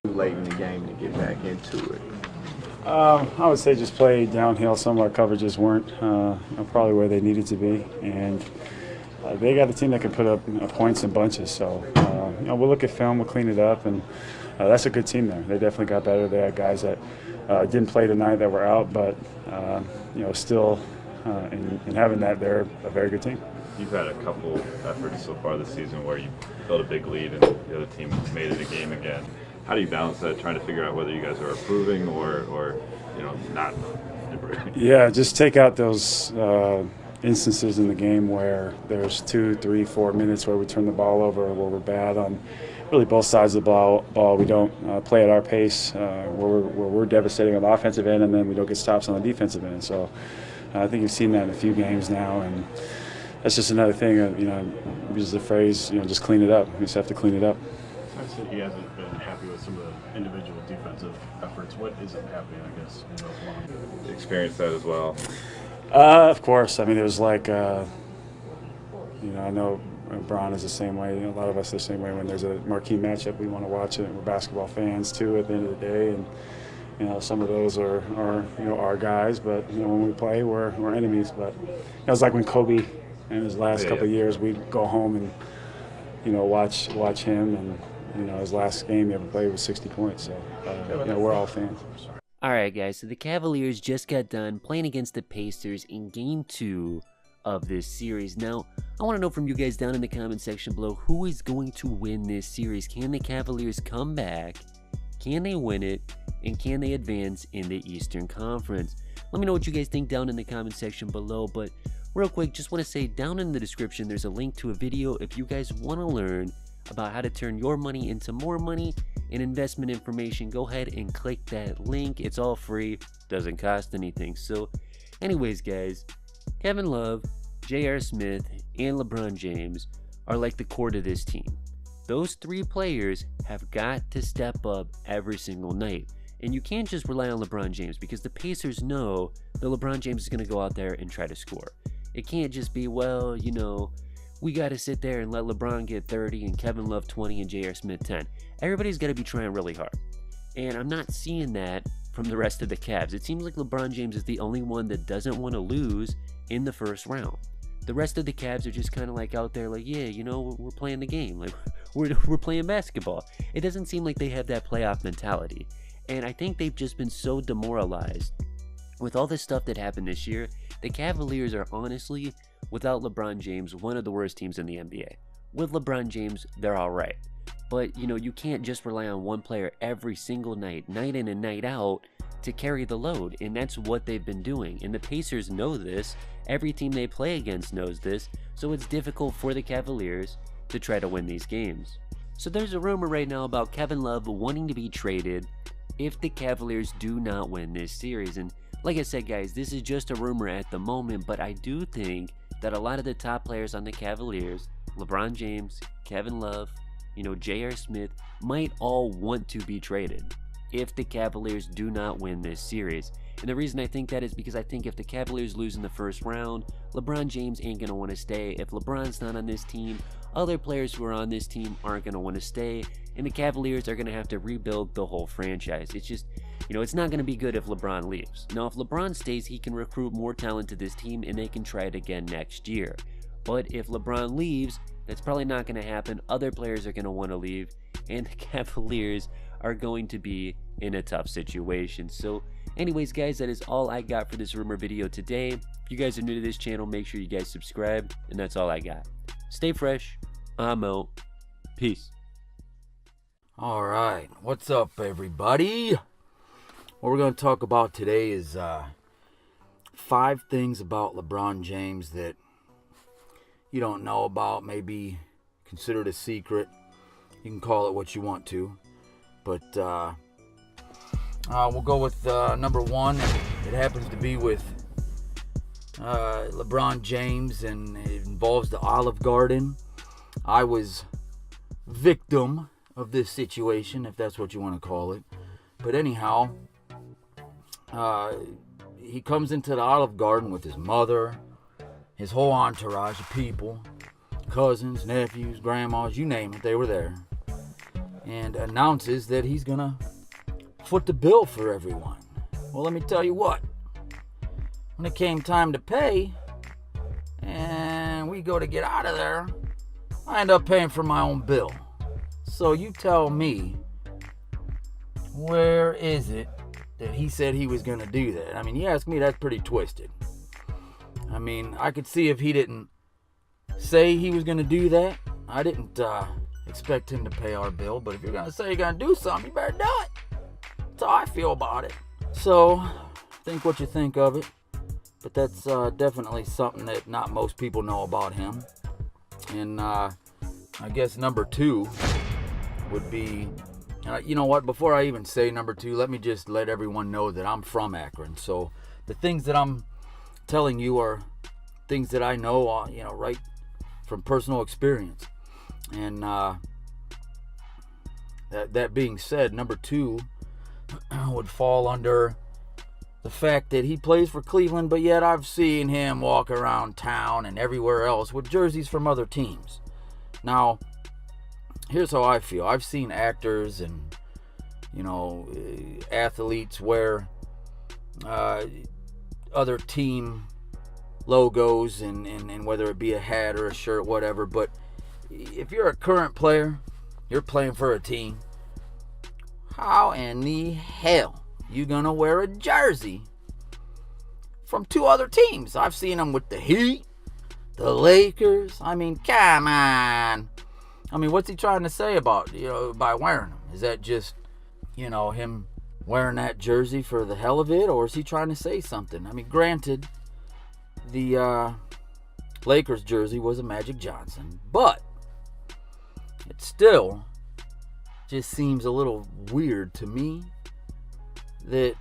late in the game to get back into it? I would say just play downhill. Some of our coverages weren't probably where they needed to be, and they got a team that can put up points in bunches. So we'll look at film, we'll clean it up, and that's a good team there. They definitely got better. They had guys that didn't play tonight that were out, but still in having that, they're a very good team. You've had a couple efforts so far this season where you built a big lead and the other team made it a game again. How do you balance that, trying to figure out whether you guys are improving or not improving? Yeah, just take out those instances in the game where there's 2, 3, 4 minutes where we turn the ball over, where we're bad on really both sides of the ball. We don't play at our pace, where we're devastating on the offensive end, and then we don't get stops on the defensive end. So I think you've seen that in a few games now, and that's just another thing. Use the phrase, just clean it up. We just have to clean it up. I said he hasn't been happy with some of the individual defensive efforts. What isn't happening, I guess, in those ones? Experience that as well. Of course. I mean, it was like, I know Braun is the same way. A lot of us are the same way. When there's a marquee matchup, we want to watch it. We're basketball fans too at the end of the day, and some of those are our guys. But when we play, we're enemies. But it was like when Kobe, in his last couple of years, we'd go home and watch him, and his last game he ever played was 60 points. So we're all fans. Alright guys, so the Cavaliers just got done playing against the Pacers in Game 2 of this series. Now, I want to know from you guys down in the comment section below, who is going to win this series? Can the Cavaliers come back? Can they win it? And can they advance in the Eastern Conference? Let me know what you guys think down in the comment section below, but real quick, just want to say down in the description there's a link to a video if you guys want to learn about how to turn your money into more money and investment information. Go ahead and click that link. It's all free, doesn't cost anything. So anyways guys, Kevin Love, J.R. Smith, and LeBron James are like the core to this team. Those three players have got to step up every single night. And you can't just rely on LeBron James, because the Pacers know that LeBron James is going to go out there and try to score. It can't just be, we got to sit there and let LeBron get 30 and Kevin Love 20 and J.R. Smith 10. Everybody's got to be trying really hard. And I'm not seeing that from the rest of the Cavs. It seems like LeBron James is the only one that doesn't want to lose in the first round. The rest of the Cavs are just kind of like out there like, we're playing the game. Like we're playing basketball. It doesn't seem like they have that playoff mentality. And I think they've just been so demoralized with all this stuff that happened this year. The Cavaliers are honestly, without LeBron James, one of the worst teams in the NBA. With LeBron James, they're all right. But, you can't just rely on one player every single night, night in and night out, to carry the load. And that's what they've been doing. And the Pacers know this. Every team they play against knows this. So it's difficult for the Cavaliers to try to win these games. So there's a rumor right now about Kevin Love wanting to be traded if the Cavaliers do not win this series. And like I said guys, this is just a rumor at the moment, but I do think that a lot of the top players on the Cavaliers, LeBron James, Kevin Love, J.R. Smith, might all want to be traded if the Cavaliers do not win this series. And the reason I think that is because I think if the Cavaliers lose in the first round, LeBron James ain't going to want to stay. If LeBron's not on this team, other players who are on this team aren't going to want to stay, and the Cavaliers are going to have to rebuild the whole franchise. It's just, it's not going to be good if LeBron leaves. Now, if LeBron stays, he can recruit more talent to this team, and they can try it again next year. But if LeBron leaves, that's probably not going to happen. Other players are going to want to leave, and the Cavaliers are going to be in a tough situation. So anyways guys, that is all I got for this rumor video today. If you guys are new to this channel, make sure you guys subscribe, and that's all I got. Stay fresh. I'm out. Peace. All right, what's up everybody? What we're going to talk about today is 5 things about LeBron James that you don't know about, maybe considered a secret. You can call it what you want to, but we'll go with number 1. It happens to be with LeBron James, and it involves the Olive Garden. I was victim of this situation, if that's what you want to call it. But anyhow, he comes into the Olive Garden with his mother, his whole entourage of people, cousins, nephews, grandmas, you name it, they were there. and announces that he's going to foot the bill for everyone. Well, let me tell you what. When it came time to pay, and we go to get out of there, I end up paying for my own bill. So you tell me, where is it that he said he was going to do that? I mean, you ask me, that's pretty twisted. I mean, I could see if he didn't say he was going to do that. I didn't expect him to pay our bill, but if you're going to say you're going to do something, you better do it. That's how I feel about it. So, think what you think of it. But that's definitely something that not most people know about him. And I guess number 2 would be, you know what, before I even say number 2, let me just let everyone know that I'm from Akron. So the things that I'm telling you are things that I know, right from personal experience. And that being said, number 2 would fall under the fact that he plays for Cleveland, but yet I've seen him walk around town and everywhere else with jerseys from other teams. Now, here's how I feel. I've seen actors and, athletes wear other team logos and whether it be a hat or a shirt, whatever. But if you're a current player, you're playing for a team, how in the hell you gonna wear a jersey from 2 other teams? I've seen them with the Heat, the Lakers. I mean, come on. I mean, what's he trying to say about, by wearing them? Is that just, him wearing that jersey for the hell of it? Or is he trying to say something? I mean, granted, the Lakers jersey was a Magic Johnson, but it still just seems a little weird to me that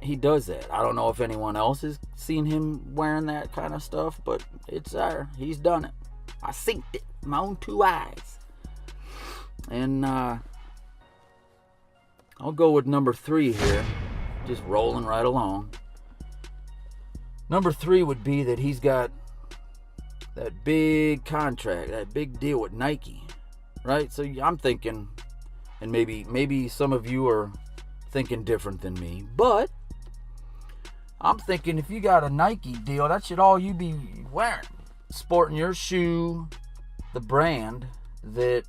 he does that. I don't know if anyone else has seen him wearing that kind of stuff, but it's there. He's done it. I seen it with my own 2 eyes. And I'll go with number 3 here, just rolling right along. Number 3 would be that he's got that big contract, that big deal with Nike, right? So I'm thinking, and maybe some of you are thinking different than me, but I'm thinking if you got a Nike deal, that should all you be wearing. Sporting your shoe, the brand that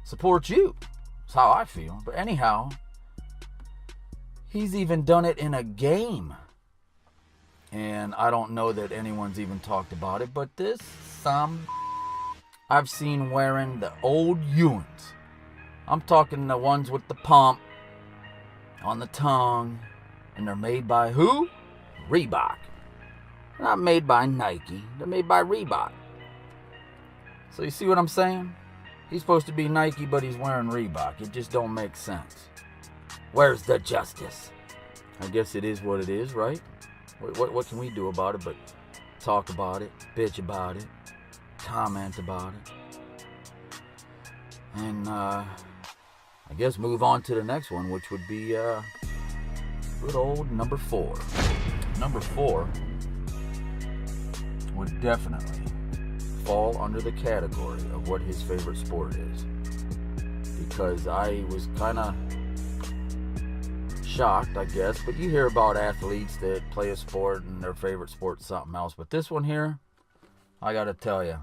supports you. That's how I feel. But anyhow, he's even done it in a game. And I don't know that anyone's even talked about it, but I've seen wearing the old Ewans. I'm talking the ones with the pump on the tongue, and they're made by who? Reebok. They're not made by Nike. They're made by Reebok. So you see what I'm saying? He's supposed to be Nike, but he's wearing Reebok. It just don't make sense. Where's the justice? I guess it is what it is, right? What can we do about it but talk about it, bitch about it, comment about it, and I guess move on to the next one, which would be good old number 4. Number 4 would definitely fall under the category of what his favorite sport is, because I was kind of shocked, I guess, but you hear about athletes that play a sport and their favorite sport's something else, but this one here, I gotta tell you,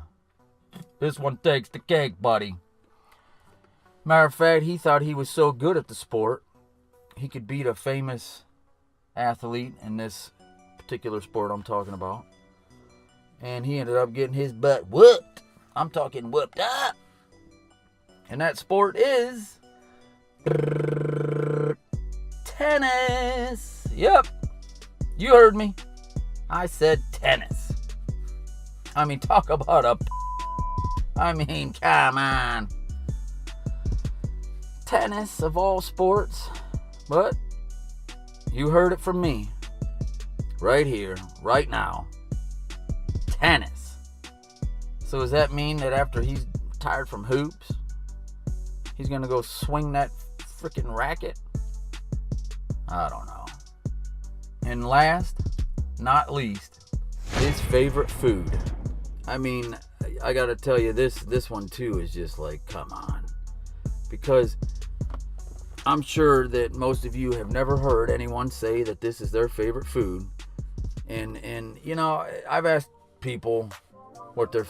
this one takes the cake, buddy. Matter of fact, he thought he was so good at the sport, he could beat a famous athlete in this particular sport I'm talking about, and he ended up getting his butt whooped. I'm talking whooped up. And that sport is tennis. Yep, you heard me. I said tennis. I mean, talk about come on. Tennis of all sports, but you heard it from me. Right here, right now. Tennis. So does that mean that after he's tired from hoops, he's gonna go swing that freaking racket? I don't know. And last, not least, his favorite food. I mean, I gotta tell you, this one too is just like, come on. because I'm sure that most of you have never heard anyone say that this is their favorite food. And you know, I've asked people what their